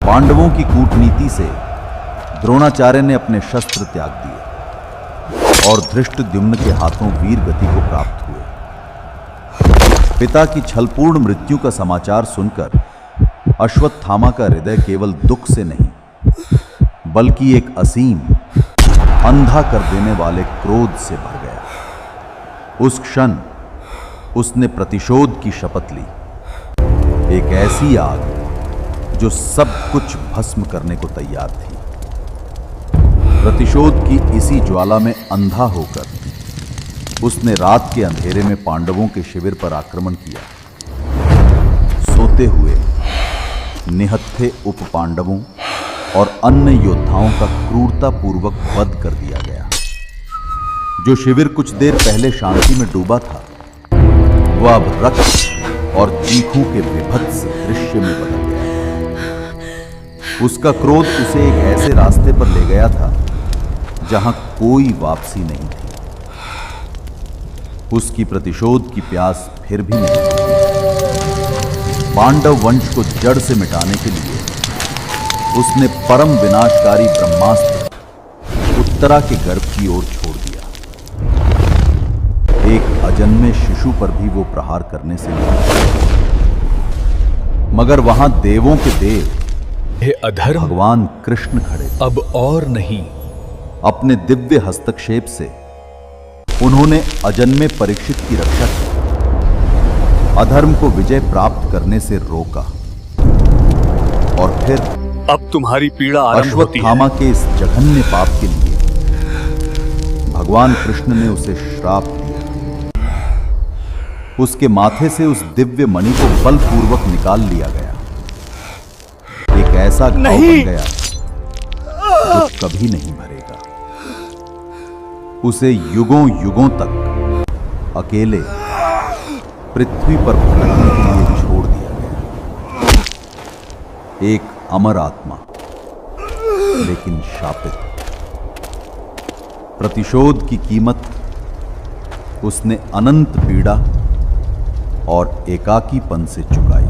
पांडवों की कूटनीति से द्रोणाचार्य ने अपने शस्त्र त्याग दिए और धृष्टद्युम्न के हाथों वीर गति को प्राप्त हुए। पिता की छलपूर्ण मृत्यु का समाचार सुनकर अश्वत्थामा का हृदय केवल दुख से नहीं बल्कि एक असीम, अंधा कर देने वाले क्रोध से भर गया। उस क्षण उसने प्रतिशोध की शपथ ली, एक ऐसी आग जो सब कुछ भस्म करने को तैयार थी। प्रतिशोध की इसी ज्वाला में अंधा होकर उसने रात के अंधेरे में पांडवों के शिविर पर आक्रमण किया। सोते हुए निहत्थे उप पांडवों और अन्य योद्धाओं का क्रूरतापूर्वक वध कर दिया गया। जो शिविर कुछ देर पहले शांति में डूबा था, वह अब रक्त और चीखों के विभत्स दृश्य में बदल गया। उसका क्रोध उसे एक ऐसे रास्ते पर ले गया था जहां कोई वापसी नहीं थी। उसकी प्रतिशोध की प्यास फिर भी नहीं थी। पांडव वंश को जड़ से मिटाने के लिए उसने परम विनाशकारी ब्रह्मास्त्र उत्तरा के गर्भ की ओर छोड़ दिया। एक अजन्मे शिशु पर भी वो प्रहार करने से नहीं, मगर वहां देवों के देव हे अधर्म, भगवान कृष्ण खड़े। अब और नहीं। अपने दिव्य हस्तक्षेप से उन्होंने अजन्मे परीक्षित की रक्षा की, अधर्म को विजय प्राप्त करने से रोका और फिर अब तुम्हारी पीड़ा आरंभ होती है। अश्वत्थामा के इस जघन्य पाप के लिए भगवान कृष्ण ने उसे श्राप दिया। उसके माथे से उस दिव्य मणि को बलपूर्वक निकाल लिया गया। एक ऐसा घाव बन गया जो कभी नहीं भरेगा। उसे युगों युगों तक अकेले पृथ्वी पर भटकने के लिए छोड़ दिया गया। एक अमर आत्मा, लेकिन शापित। प्रतिशोध की कीमत उसने अनंत पीड़ा और एकाकीपन से चुकाई।